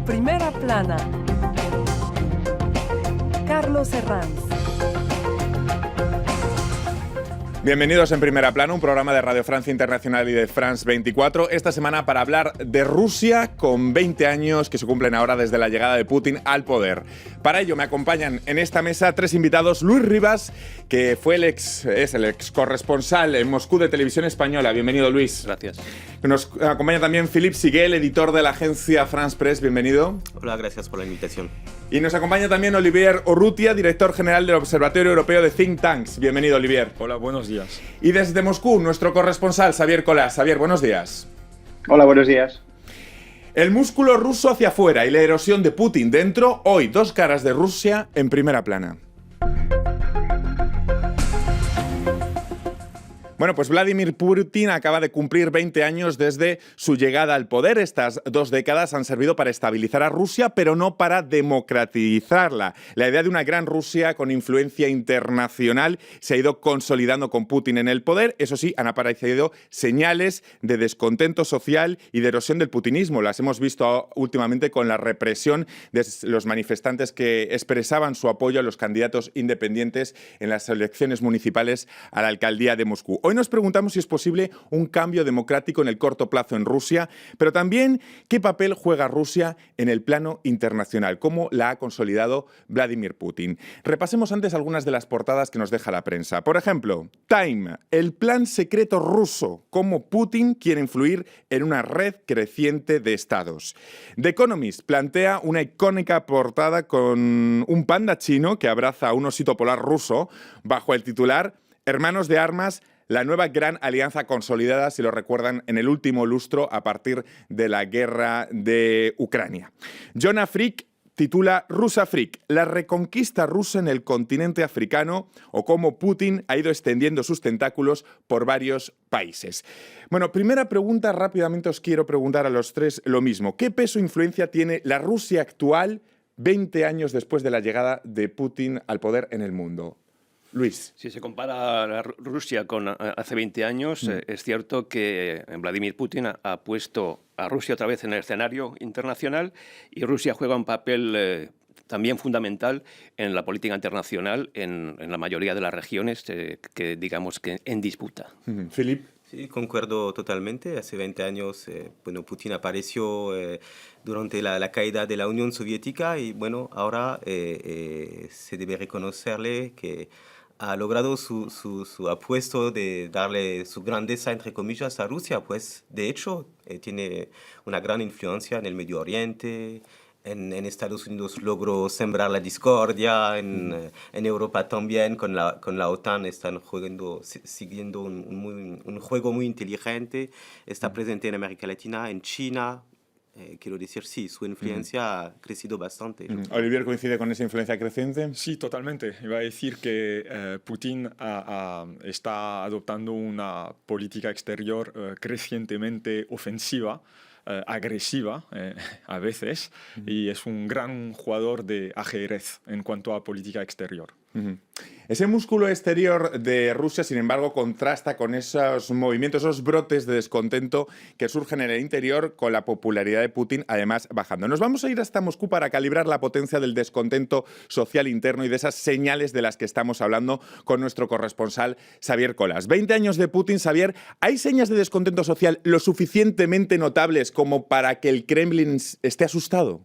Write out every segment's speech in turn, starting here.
Primera Plana. Carlos Herranz. Bienvenidos en Primera Plana, un programa de Radio Francia Internacional y de France 24. Esta semana para hablar de Rusia, con 20 años que se cumplen ahora desde la llegada de Putin al poder. Para ello me acompañan en esta mesa tres invitados. Luis Rivas, que es el ex corresponsal en Moscú de Televisión Española. Bienvenido, Luis. Gracias. Nos acompaña también Philippe Siguel, editor de la agencia France Press. Bienvenido. Hola, gracias por la invitación. Y nos acompaña también Olivier Urrutia, director general del Observatorio Europeo de Think Tanks. Bienvenido, Olivier. Hola, buenos días. Y desde Moscú, nuestro corresponsal, Xavier Colas. Xavier, buenos días. Hola, buenos días. El músculo ruso hacia afuera y la erosión de Putin dentro. Hoy, dos caras de Rusia en Primera Plana. Bueno, pues Vladimir Putin acaba de cumplir 20 años desde su llegada al poder. Estas 2 décadas han servido para estabilizar a Rusia, pero no para democratizarla. La idea de una gran Rusia con influencia internacional se ha ido consolidando con Putin en el poder. Eso sí, han aparecido señales de descontento social y de erosión del putinismo. Las hemos visto últimamente con la represión de los manifestantes que expresaban su apoyo a los candidatos independientes en las elecciones municipales a la alcaldía de Moscú. Hoy nos preguntamos si es posible un cambio democrático en el corto plazo en Rusia, pero también qué papel juega Rusia en el plano internacional, cómo la ha consolidado Vladimir Putin. Repasemos antes algunas de las portadas que nos deja la prensa. Por ejemplo, Time, el plan secreto ruso, cómo Putin quiere influir en una red creciente de estados. The Economist plantea una icónica portada con un panda chino que abraza a un osito polar ruso bajo el titular «Hermanos de armas, la nueva gran alianza consolidada», si lo recuerdan, en el último lustro a partir de la guerra de Ucrania. Jonah Frick titula Rusa Frick, la reconquista rusa en el continente africano o cómo Putin ha ido extendiendo sus tentáculos por varios países. Bueno, primera pregunta, rápidamente os quiero preguntar a los tres lo mismo. ¿Qué peso e influencia tiene la Rusia actual 20 años después de la llegada de Putin al poder en el mundo? Luis. Si se compara la Rusia con hace 20 años, es cierto que Vladimir Putin ha puesto a Rusia otra vez en el escenario internacional y Rusia juega un papel también fundamental en la política internacional en la mayoría de las regiones que digamos que en disputa. Philippe. Sí, concuerdo totalmente. Hace 20 años, Putin apareció durante la caída de la Unión Soviética y ahora se debe reconocerle que ha logrado su apuesto de darle su grandeza, entre comillas, a Rusia, pues de hecho tiene una gran influencia en el Medio Oriente. En Estados Unidos logró sembrar la discordia, en Europa también, con la OTAN están siguiendo un juego muy inteligente, está presente en América Latina, en China. Quiero decir, sí, su influencia ha crecido bastante. ¿Olivier coincide con esa influencia creciente? Sí, totalmente. Iba a decir que Putin está adoptando una política exterior crecientemente ofensiva, agresiva a veces, y es un gran jugador de ajedrez en cuanto a política exterior. Ese músculo exterior de Rusia, sin embargo, contrasta con esos movimientos, esos brotes de descontento que surgen en el interior con la popularidad de Putin, además, bajando. Nos vamos a ir hasta Moscú para calibrar la potencia del descontento social interno y de esas señales de las que estamos hablando con nuestro corresponsal Xavier Colas. 20 años de Putin, Xavier, ¿hay señas de descontento social lo suficientemente notables como para que el Kremlin esté asustado?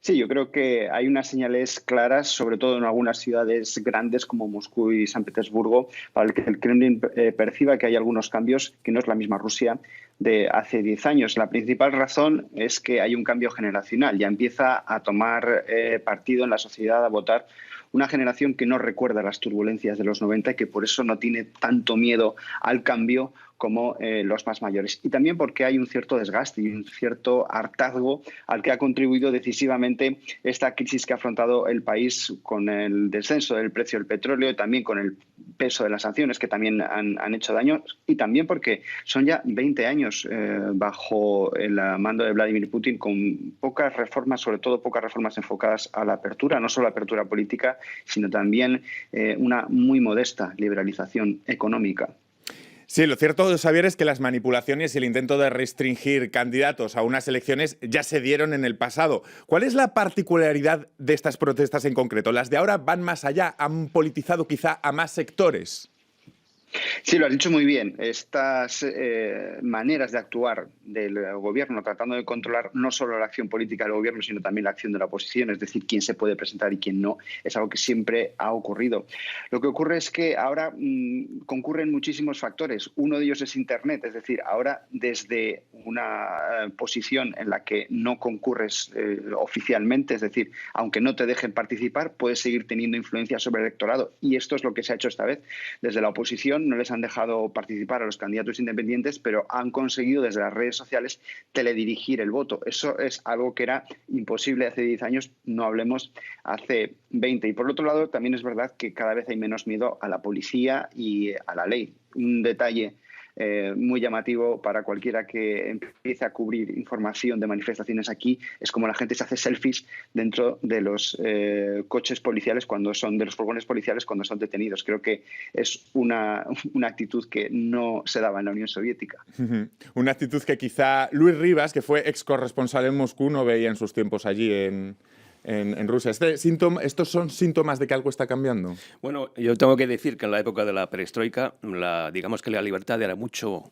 Sí, yo creo que hay unas señales claras, sobre todo en algunas ciudades grandes como Moscú y San Petersburgo, para el que el Kremlin perciba que hay algunos cambios, que no es la misma Rusia de hace 10 años. La principal razón es que hay un cambio generacional. Ya empieza a tomar partido en la sociedad, a votar una generación que no recuerda las turbulencias de los 90 y que por eso no tiene tanto miedo al cambio como los más mayores. Y también porque hay un cierto desgaste y un cierto hartazgo al que ha contribuido decisivamente esta crisis que ha afrontado el país con el descenso del precio del petróleo y también con el peso de las sanciones que también han hecho daño, y también porque son ya 20 años bajo el mando de Vladimir Putin con pocas reformas, sobre todo pocas reformas enfocadas a la apertura, no solo la apertura política, sino también una muy modesta liberalización económica. Sí, lo cierto, Xavier, es que las manipulaciones y el intento de restringir candidatos a unas elecciones ya se dieron en el pasado. ¿Cuál es la particularidad de estas protestas en concreto? ¿Las de ahora van más allá? ¿Han politizado quizá a más sectores? Sí, lo has dicho muy bien. Estas maneras de actuar del gobierno tratando de controlar no solo la acción política del gobierno, sino también la acción de la oposición, es decir, quién se puede presentar y quién no, es algo que siempre ha ocurrido. Lo que ocurre es que ahora concurren muchísimos factores. Uno de ellos es Internet, es decir, ahora desde una posición en la que no concurres oficialmente, es decir, aunque no te dejen participar, puedes seguir teniendo influencia sobre el electorado. Y esto es lo que se ha hecho esta vez. Desde la oposición no les han dejado participar a los candidatos independientes, pero han conseguido desde las redes sociales teledirigir el voto. Eso es algo que era imposible hace 10 años, no hablemos hace 20. Y por otro lado, también es verdad que cada vez hay menos miedo a la policía y a la ley. Un detalle muy llamativo para cualquiera que empiece a cubrir información de manifestaciones aquí es como la gente se hace selfies dentro de los coches policiales cuando son, de los furgones policiales cuando son detenidos. Creo que es una actitud que no se daba en la Unión Soviética. Una actitud que quizá Luis Rivas, que fue ex corresponsal en Moscú, no veía en sus tiempos allí en Rusia. ¿Estos son síntomas de que algo está cambiando? Bueno, yo tengo que decir que en la época de la perestroika, digamos que la libertad era mucho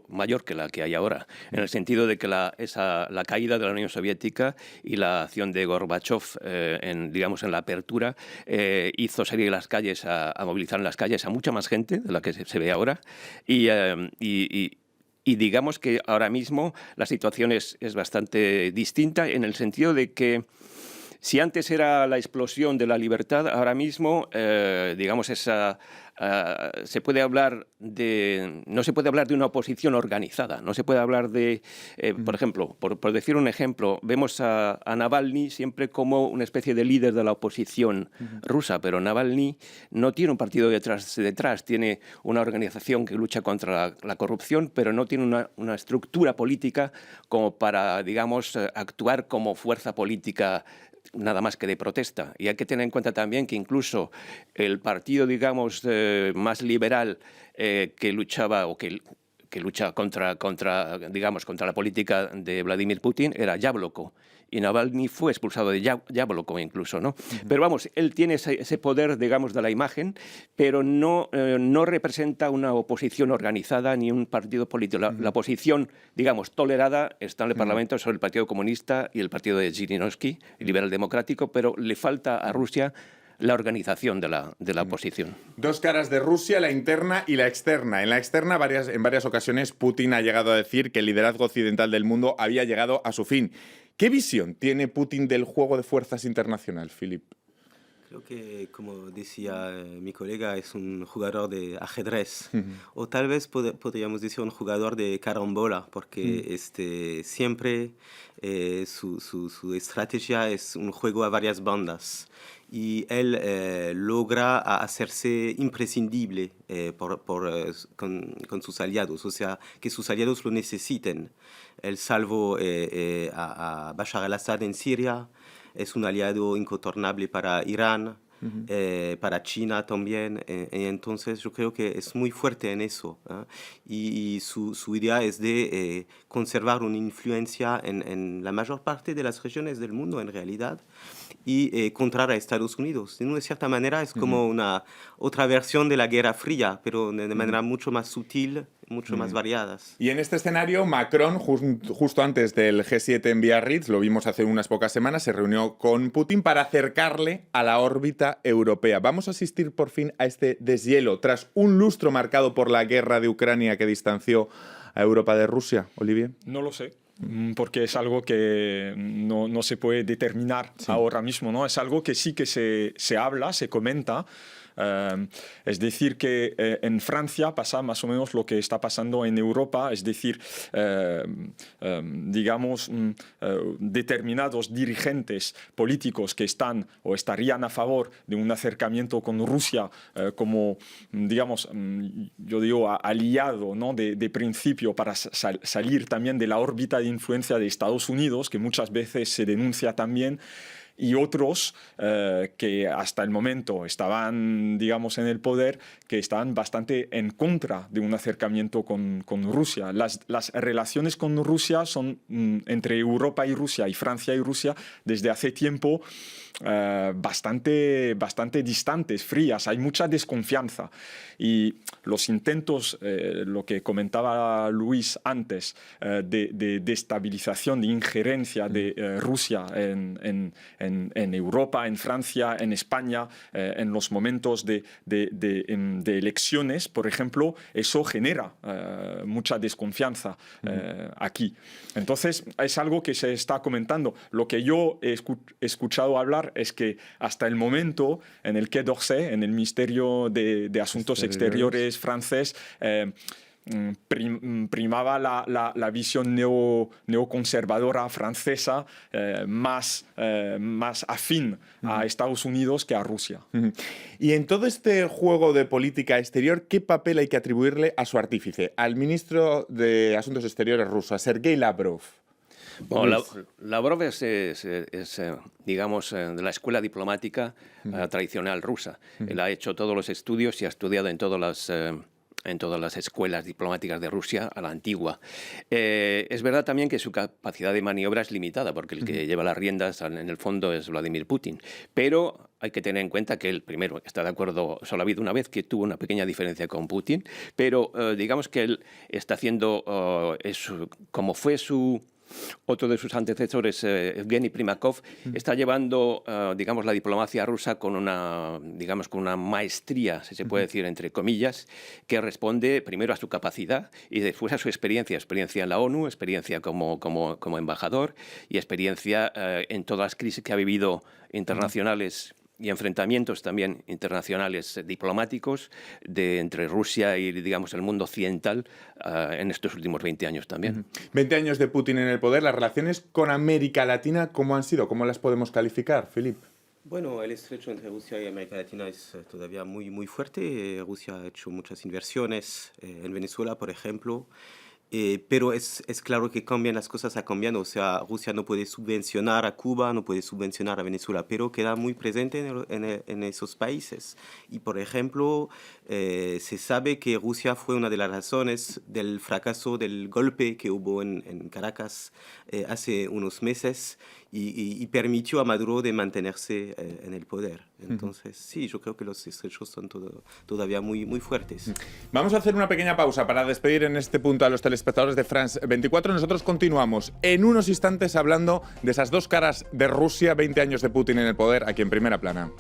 mayor que la que hay ahora, en el sentido de que la caída de la Unión Soviética y la acción de Gorbachev en la apertura hizo salir a las calles, a movilizar en las calles a mucha más gente de la que se ve ahora y digamos que ahora mismo la situación es bastante distinta en el sentido de que si antes era la explosión de la libertad, ahora mismo, no se puede hablar de una oposición organizada, no se puede hablar de, por ejemplo, por decir un ejemplo, vemos a Navalny siempre como una especie de líder de la oposición rusa, pero Navalny no tiene un partido detrás, tiene una organización que lucha contra la corrupción, pero no tiene una estructura política como para, digamos, actuar como fuerza política nada más que de protesta. Y hay que tener en cuenta también que incluso el partido, digamos, más liberal que luchaba o que lucha contra la política de Vladimir Putin era Yabloko. Y Navalny fue expulsado de Yabloko incluso, ¿no? Pero vamos, él tiene ese poder, digamos, de la imagen, pero no representa una oposición organizada ni un partido político. La oposición, digamos, tolerada está en el Parlamento sobre el Partido Comunista y el partido de Zhirinovsky, el liberal democrático, pero le falta a Rusia la organización de la oposición. Dos caras de Rusia, la interna y la externa. En la externa, en varias ocasiones, Putin ha llegado a decir que el liderazgo occidental del mundo había llegado a su fin. ¿Qué visión tiene Putin del juego de fuerzas internacional, Philip? Creo que, como decía mi colega, es un jugador de ajedrez, o tal vez podríamos decir un jugador de carambola, porque siempre su estrategia es un juego a varias bandas. Y él logra hacerse imprescindible con sus aliados, o sea, que sus aliados lo necesiten. Él salvó a Bashar al-Assad en Siria, es un aliado incontornable para Irán, para China también, entonces yo creo que es muy fuerte en eso, y su idea es de conservar una influencia en la mayor parte de las regiones del mundo en realidad, y contra a Estados Unidos. De una cierta manera es como una otra versión de la Guerra Fría, pero de manera mucho más sutil, mucho más variadas. Y en este escenario, Macron, justo antes del G7 en Biarritz, lo vimos hace unas pocas semanas, se reunió con Putin para acercarle a la órbita europea. ¿Vamos a asistir por fin a este deshielo tras un lustro marcado por la guerra de Ucrania que distanció a Europa de Rusia? Olivier. No lo sé, porque es algo que no se puede determinar ahora mismo, ¿no? Es algo que sí que se habla, se comenta. Es decir, que en Francia pasa más o menos lo que está pasando en Europa, es decir, digamos, determinados dirigentes políticos que están o estarían a favor de un acercamiento con Rusia como, digamos, yo digo, aliado, ¿no? de principio para salir también de la órbita de influencia de Estados Unidos, que muchas veces se denuncia también. y otros que hasta el momento estaban, digamos, en el poder, que estaban bastante en contra de un acercamiento con Rusia. Las relaciones con Rusia son entre Europa y Rusia y Francia y Rusia desde hace tiempo bastante distantes, frías. Hay mucha desconfianza y los intentos, lo que comentaba Luis antes, de destabilización, de injerencia de Rusia en Europa, en Francia, en España, en los momentos de elecciones, por ejemplo, eso genera mucha desconfianza aquí. Entonces, es algo que se está comentando. Lo que yo he escuchado hablar es que hasta el momento en el Quai d'Orsay, en el Ministerio de Asuntos Exteriores francés, primaba la visión neoconservadora francesa más afín a Estados Unidos que a Rusia. Y en todo este juego de política exterior, ¿qué papel hay que atribuirle a su artífice, al ministro de Asuntos Exteriores ruso, a Sergei Lavrov? Bueno, Lavrov es digamos, de la escuela diplomática tradicional rusa. Él ha hecho todos los estudios y ha estudiado en todas las escuelas diplomáticas de Rusia a la antigua. Es verdad también que su capacidad de maniobra es limitada, porque el que lleva las riendas en el fondo es Vladimir Putin. Pero hay que tener en cuenta que él, primero, está de acuerdo, solo ha habido una vez que tuvo una pequeña diferencia con Putin, pero digamos que él está haciendo, como fue otro de sus antecesores, Evgeny Primakov, está llevando, digamos, la diplomacia rusa con una maestría, si se puede decir, entre comillas, que responde primero a su capacidad y después a su experiencia en la ONU, experiencia como embajador y experiencia en todas las crisis que ha vivido internacionales y enfrentamientos también internacionales diplomáticos entre Rusia y, digamos, el mundo occidental en estos últimos 20 años también. 20 años de Putin en el poder. ¿Las relaciones con América Latina cómo han sido? ¿Cómo las podemos calificar, Filip? Bueno, el estrecho entre Rusia y América Latina es todavía muy fuerte. Rusia ha hecho muchas inversiones en Venezuela, por ejemplo. Pero es claro que cambian las cosas, ha cambiado. O sea, Rusia no puede subvencionar a Cuba, no puede subvencionar a Venezuela, pero queda muy presente en esos países. Y, por ejemplo, se sabe que Rusia fue una de las razones del fracaso del golpe que hubo en Caracas hace unos meses y permitió a Maduro de mantenerse en el poder. Entonces, sí, yo creo que los estrechos son todavía muy fuertes. Vamos a hacer una pequeña pausa para despedir en este punto a los telespectadores de France 24. Nosotros continuamos en unos instantes hablando de esas dos caras de Rusia, 20 años de Putin en el poder, aquí en Primera Plana.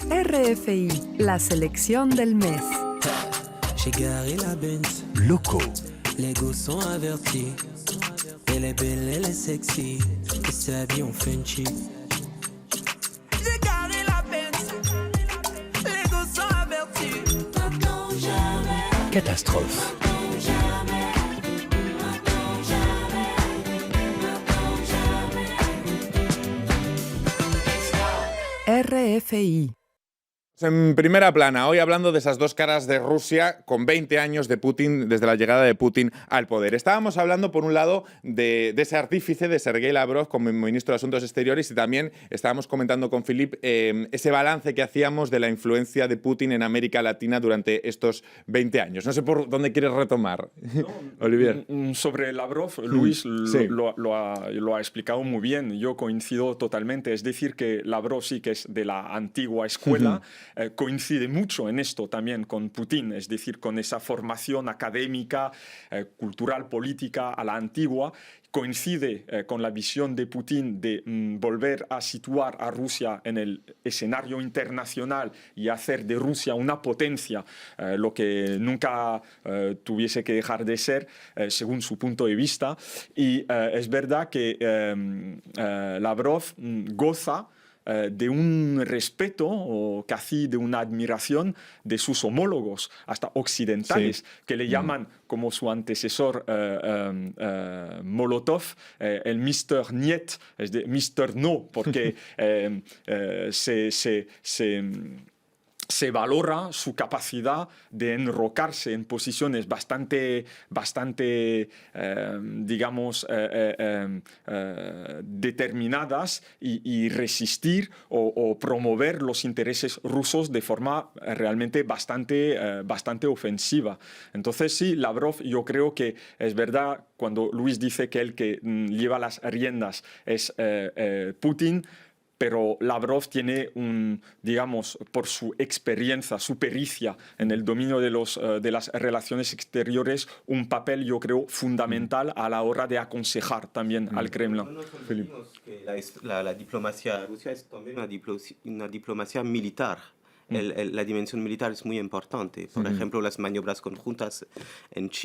RFI, la selección del mes. J'ai garé la Benz. Loco. Les gosses sont avertis. Elle est belle, elle est sexy. Et sa vie, on fait une cheat. J'ai garé la Benz. Les gosses sont avertis. Maintenant jamais. Catastrophe. RFI. En Primera Plana, hoy hablando de esas dos caras de Rusia con 20 años de Putin, desde la llegada de Putin al poder. Estábamos hablando, por un lado, de ese artífice, de Sergei Lavrov como ministro de Asuntos Exteriores, y también estábamos comentando con Filip ese balance que hacíamos de la influencia de Putin en América Latina durante estos 20 años. No sé por dónde quieres retomar, Olivier. Sobre Lavrov, Luis sí. lo ha explicado muy bien. Yo coincido totalmente. Es decir, que Lavrov sí que es de la antigua escuela. Coincide mucho en esto también con Putin, es decir, con esa formación académica, cultural, política a la antigua. Coincide con la visión de Putin de volver a situar a Rusia en el escenario internacional y hacer de Rusia una potencia, lo que nunca tuviese que dejar de ser, según su punto de vista. Y es verdad que Lavrov goza de un respeto o casi de una admiración de sus homólogos, hasta occidentales, sí, que le llaman, como su antecesor Molotov, el Mr. Niet, es de Mr. No, porque se valora su capacidad de enrocarse en posiciones bastante digamos, determinadas y resistir o promover los intereses rusos de forma realmente bastante ofensiva. Entonces sí, Lavrov, yo creo que es verdad cuando Luis dice que el que lleva las riendas es Putin, pero Lavrov tiene, digamos, por su experiencia, su pericia en el dominio de las relaciones exteriores, un papel, yo creo, fundamental a la hora de aconsejar también al Kremlin. No nos olvidemos que la diplomacia rusa es también una diplomacia militar. La dimensión militar es muy importante. Por ejemplo, las maniobras conjuntas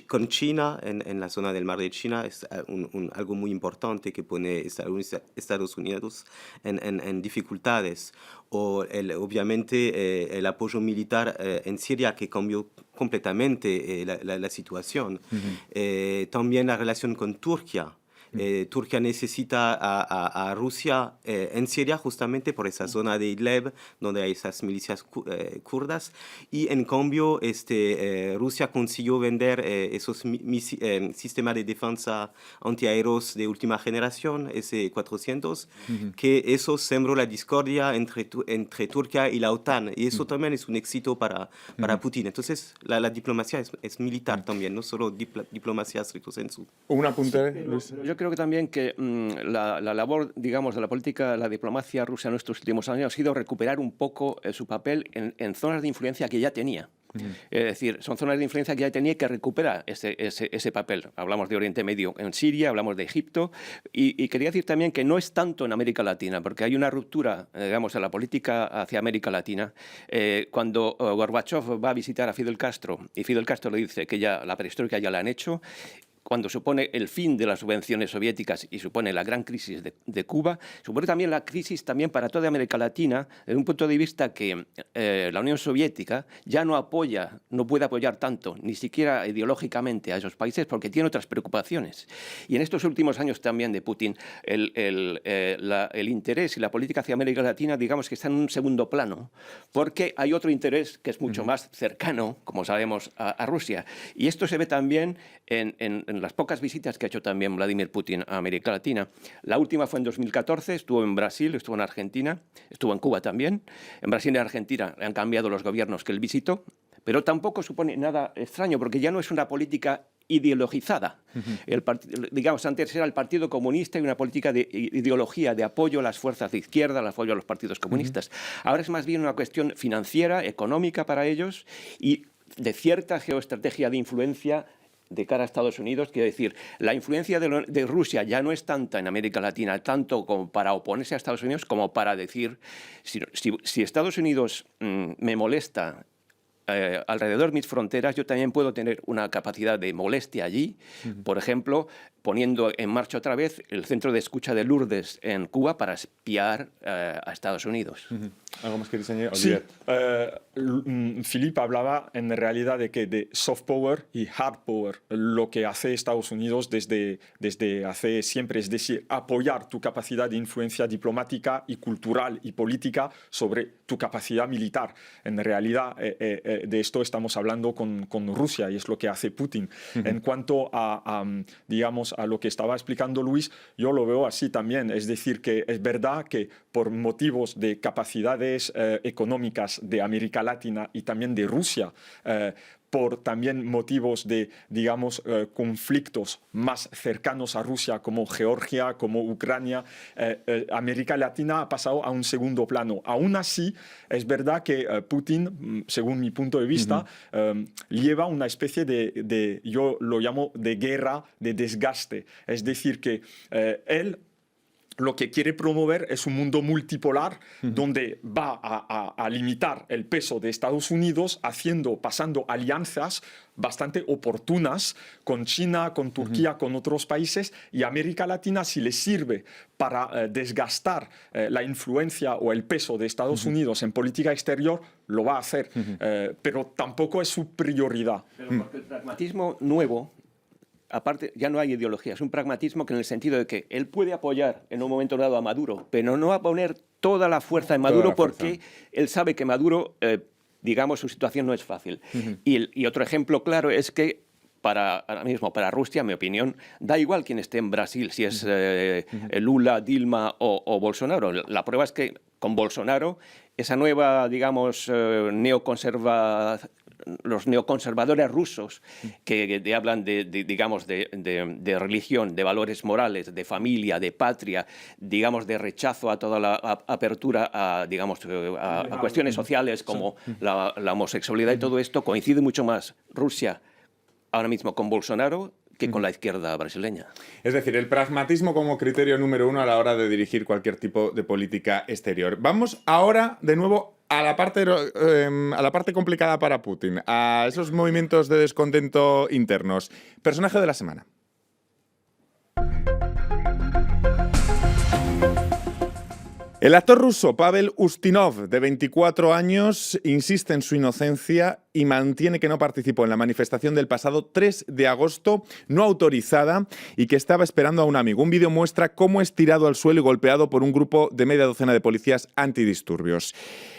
con China, en la zona del mar de China, es algo muy importante que pone Estados Unidos en dificultades. O obviamente el apoyo militar en Siria, que cambió completamente la situación. También la relación con Turquía. Turquía necesita a Rusia en Siria justamente por esa zona de Idlib donde hay esas milicias kurdas, y en cambio Rusia consiguió vender esos sistemas de defensa antiaéreos de última generación, S-400, que eso sembró la discordia entre Turquía y la OTAN, y eso también es un éxito para Putin. Entonces la diplomacia es militar también, no solo diplomacia stricto sensu. Un apunte, Luis. Yo creo que también que la labor, digamos, de la política, la diplomacia rusa en estos últimos años ha sido recuperar un poco su papel en zonas de influencia que ya tenía. Es decir, son zonas de influencia que ya tenía que recuperar ese papel. Hablamos de Oriente Medio en Siria, hablamos de Egipto, y quería decir también que no es tanto en América Latina, porque hay una ruptura, digamos, en la política hacia América Latina. Cuando Gorbachev va a visitar a Fidel Castro, y Fidel Castro le dice que ya la perestroika ya la han hecho, cuando supone el fin de las subvenciones soviéticas y supone la gran crisis de Cuba, supone también la crisis también para toda América Latina, desde un punto de vista que la Unión Soviética ya no puede apoyar tanto, ni siquiera ideológicamente, a esos países porque tiene otras preocupaciones. Y en estos últimos años también de Putin, el interés y la política hacia América Latina, digamos que está en un segundo plano, porque hay otro interés que es mucho más cercano, como sabemos, a Rusia. Y esto se ve también en las pocas visitas que ha hecho también Vladimir Putin a América Latina. La última fue en 2014, estuvo en Brasil, estuvo en Argentina, estuvo en Cuba también. En Brasil y en Argentina han cambiado los gobiernos que él visitó, pero tampoco supone nada extraño, porque ya no es una política ideologizada. Digamos, antes era el Partido Comunista y una política de ideología, de apoyo a las fuerzas de izquierda, el apoyo a los partidos comunistas. Ahora es más bien una cuestión financiera, económica para ellos, y de cierta geoestrategia de influencia de cara a Estados Unidos. Quiero decir, la influencia de Rusia ya no es tanta en América Latina, tanto como para oponerse a Estados Unidos, como para decir, si Estados Unidos me molesta alrededor de mis fronteras, yo también puedo tener una capacidad de molestia allí, por ejemplo, poniendo en marcha otra vez el centro de escucha de Lourdes en Cuba para espiar a Estados Unidos. ¿Algo más que diseñar? Sí, Philippe hablaba en realidad de soft power y hard power, lo que hace Estados Unidos desde hace siempre, es decir, apoyar tu capacidad de influencia diplomática y cultural y política sobre tu capacidad militar. En realidad, de esto estamos hablando con Rusia, y es lo que hace Putin. En cuanto digamos, a lo que estaba explicando Luis, yo lo veo así también. Es decir, que es verdad que por motivos de capacidades económicas de América Latina y también de Rusia, por también motivos de, digamos, conflictos más cercanos a Rusia, como Georgia, como Ucrania, América Latina ha pasado a un segundo plano. Aún así, es verdad que Putin, según mi punto de vista, lleva una especie de, yo lo llamo de guerra, de desgaste. Es decir, que él lo que quiere promover es un mundo multipolar donde va a limitar el peso de Estados Unidos pasando alianzas bastante oportunas con China, con Turquía, con otros países, y América Latina, si le sirve para desgastar la influencia o el peso de Estados Unidos en política exterior, lo va a hacer, pero tampoco es su prioridad. Pero porque el pragmatismo nuevo, aparte, ya no hay ideología, es un pragmatismo que en el sentido de que él puede apoyar en un momento dado a Maduro, pero no va a poner toda la fuerza en Maduro porque él sabe que Maduro digamos, su situación no es fácil. Y otro ejemplo claro es que ahora mismo para Rusia, en mi opinión, da igual quién esté en Brasil, si es Lula, Dilma o Bolsonaro. La prueba es que con Bolsonaro, esa nueva, digamos, los neoconservadores rusos que hablan digamos, de religión, de valores morales, de familia, de patria, digamos, de rechazo a toda la apertura a, digamos, a cuestiones sociales como la homosexualidad y todo esto, coincide mucho más Rusia ahora mismo con Bolsonaro que con la izquierda brasileña. Es decir, el pragmatismo como criterio número uno a la hora de dirigir cualquier tipo de política exterior. Vamos ahora de nuevo a la parte complicada para Putin, a esos movimientos de descontento internos. Personaje de la semana. El actor ruso Pavel Ustinov, de 24 años, insiste en su inocencia y mantiene que no participó en la manifestación del pasado 3 de agosto, no autorizada, y que estaba esperando a un amigo. Un vídeo muestra cómo es tirado al suelo y golpeado por un grupo de media docena de policías antidisturbios.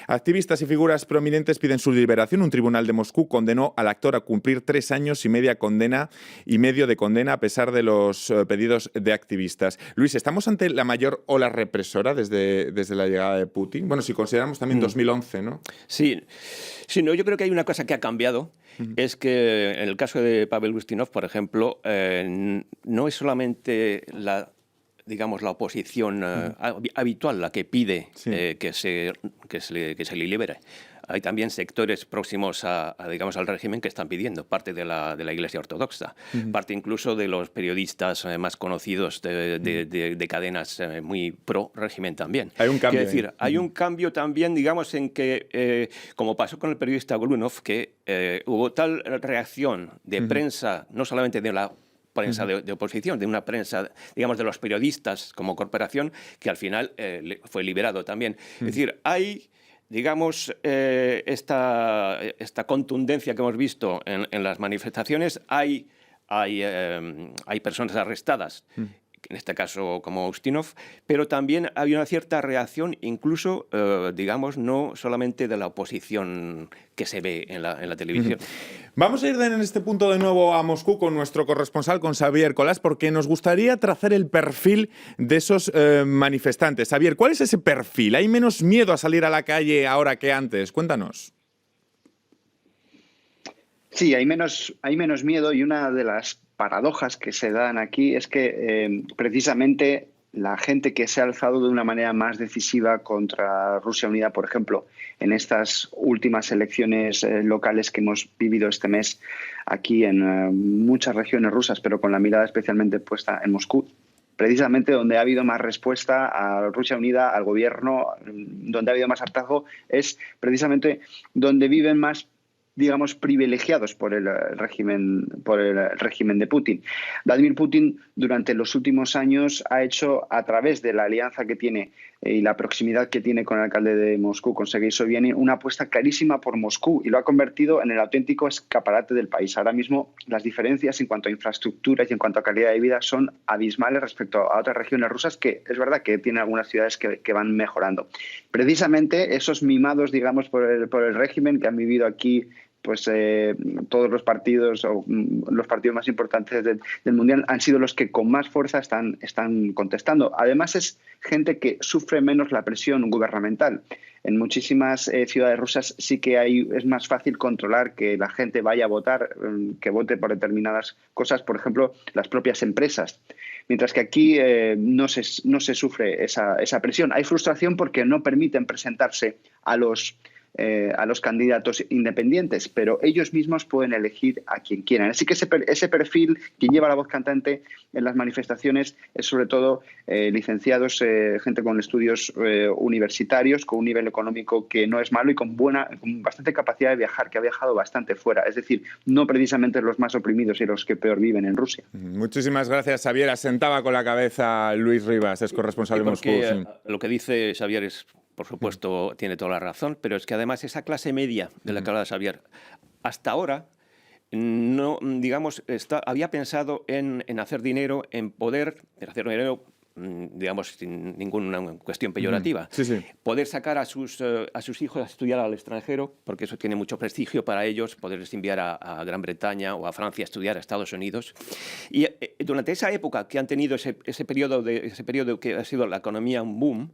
Activistas y figuras prominentes piden su liberación. Un tribunal de Moscú condenó al actor a cumplir 3 años y medio de condena a pesar de los pedidos de activistas. Luis, ¿estamos ante la mayor ola represora desde la llegada de Putin? Bueno, si consideramos también 2011, ¿no? Sí, no, yo creo que hay una cosa que ha cambiado. Es que en el caso de Pavel Ustinov, por ejemplo, no es solamente la oposición habitual la que pide que se le libere. Hay también sectores próximos digamos, al régimen que están pidiendo, parte de la Iglesia Ortodoxa, parte incluso de los periodistas más conocidos de cadenas muy pro-régimen también. Hay un cambio. Es decir, hay un cambio también, digamos, en que, como pasó con el periodista Golunov, que hubo tal reacción de prensa, no solamente de la prensa de oposición, de una prensa, digamos, de los periodistas como corporación, que al final fue liberado también. Es decir, hay, digamos, esta contundencia que hemos visto en las manifestaciones, hay personas arrestadas, en este caso como Ustinov, pero también había una cierta reacción, incluso, digamos, no solamente de la oposición que se ve en la televisión. Vamos a ir en este punto de nuevo a Moscú con nuestro corresponsal, con Xavier Colás, porque nos gustaría trazar el perfil de esos manifestantes. Xavier, ¿cuál es ese perfil? ¿Hay menos miedo a salir a la calle ahora que antes? Cuéntanos. Sí, hay menos miedo, y una de las paradojas que se dan aquí es que precisamente la gente que se ha alzado de una manera más decisiva contra Rusia Unida, por ejemplo, en estas últimas elecciones locales que hemos vivido este mes aquí en muchas regiones rusas, pero con la mirada especialmente puesta en Moscú, precisamente donde ha habido más respuesta a Rusia Unida, al gobierno, donde ha habido más hartazgo, es precisamente donde viven más, digamos, privilegiados por el régimen de Putin. Vladimir Putin durante los últimos años ha hecho, a través de la alianza que tiene y la proximidad que tiene con el alcalde de Moscú, con Sergei Sobyanin, una apuesta clarísima por Moscú, y lo ha convertido en el auténtico escaparate del país. Ahora mismo las diferencias en cuanto a infraestructuras y en cuanto a calidad de vida son abismales respecto a otras regiones rusas, que es verdad que tienen algunas ciudades que van mejorando. Precisamente esos mimados, digamos, por el régimen, que han vivido aquí pues todos los partidos o los partidos más importantes del Mundial, han sido los que con más fuerza están contestando. Además, es gente que sufre menos la presión gubernamental. En muchísimas ciudades rusas sí que es más fácil controlar que la gente vaya a votar, que vote por determinadas cosas, por ejemplo, las propias empresas. Mientras que aquí no se sufre esa presión. Hay frustración porque no permiten presentarse a los candidatos independientes, pero ellos mismos pueden elegir a quien quieran. Así que ese perfil, quien lleva la voz cantante en las manifestaciones, es sobre todo licenciados, gente con estudios universitarios, con un nivel económico que no es malo y con bastante capacidad de viajar, que ha viajado bastante fuera. Es decir, no precisamente los más oprimidos y los que peor viven en Rusia. Muchísimas gracias, Xavier. Asentaba con la cabeza Luis Rivas, es corresponsal de Moscú. Lo que dice Xavier es, por supuesto, tiene toda la razón, pero es que además esa clase media de la que habla Xavier, hasta ahora no, digamos, había pensado en hacer dinero, en poder hacer dinero digamos, sin ninguna cuestión peyorativa. Sí, sí. Poder sacar a sus hijos a estudiar al extranjero, porque eso tiene mucho prestigio para ellos, poderles enviar a Gran Bretaña o a Francia a estudiar a Estados Unidos. Y durante esa época que han tenido ese periodo que ha sido la economía un boom,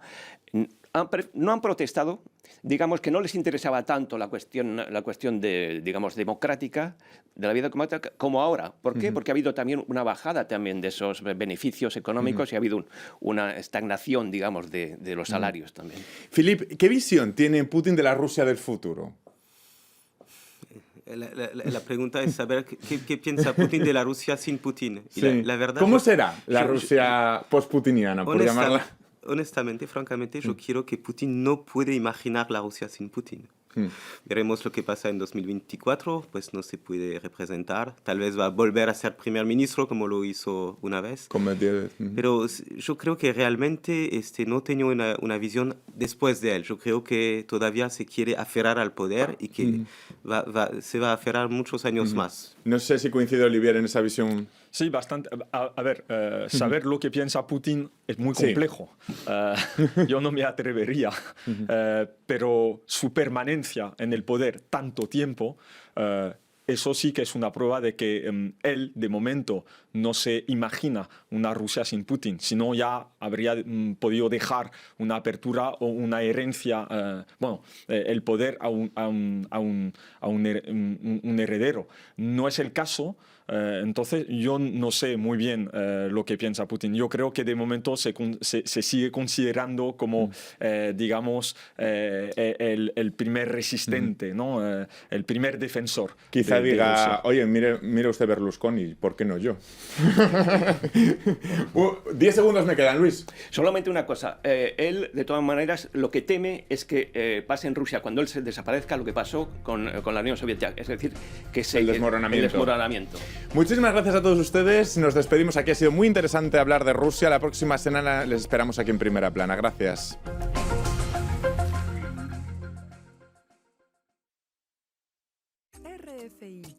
no han protestado, digamos que no les interesaba tanto la cuestión de, digamos, democrática, de la vida democrática, como ahora. ¿Por qué? Porque ha habido también una bajada también de esos beneficios económicos y ha habido una estagnación, digamos, de los salarios también. Philippe, ¿qué visión tiene Putin de la Rusia del futuro? La pregunta es saber qué piensa Putin de la Rusia sin Putin. Y Sí. la verdad, ¿Cómo será la Rusia post-putiniana, por llamarla? Honestamente, francamente, yo quiero que Putin no puede imaginar la Rusia sin Putin. Veremos lo que pasa en 2024, pues no se puede representar. Tal vez va a volver a ser primer ministro como lo hizo una vez. Pero yo creo que realmente no tengo una visión después de él. Yo creo que todavía se quiere aferrar al poder y que se va a aferrar muchos años más. No sé si coincide Olivier en esa visión. Sí, bastante. A ver, saber lo que piensa Putin es muy complejo. Yo no me atrevería, pero su permanencia en el poder tanto tiempo, eso sí que es una prueba de que él, de momento, no se imagina una Rusia sin Putin, sino ya habría podido dejar una apertura o una herencia, el poder a un heredero. No es el caso. Entonces, yo no sé muy bien lo que piensa Putin. Yo creo que de momento se sigue considerando como, digamos, el primer resistente, ¿no? El primer defensor. Quizá de diga, Rusia. oye, mire usted Berlusconi, ¿por qué no yo? 10 segundos me quedan, Luis. Solamente una cosa. Él, de todas maneras, lo que teme es que pase en Rusia, cuando él se desaparezca, lo que pasó con la Unión Soviética. Es decir, que El desmoronamiento. Muchísimas gracias a todos ustedes. Nos despedimos aquí. Ha sido muy interesante hablar de Rusia. La próxima semana les esperamos aquí en Primera Plana. Gracias. RFI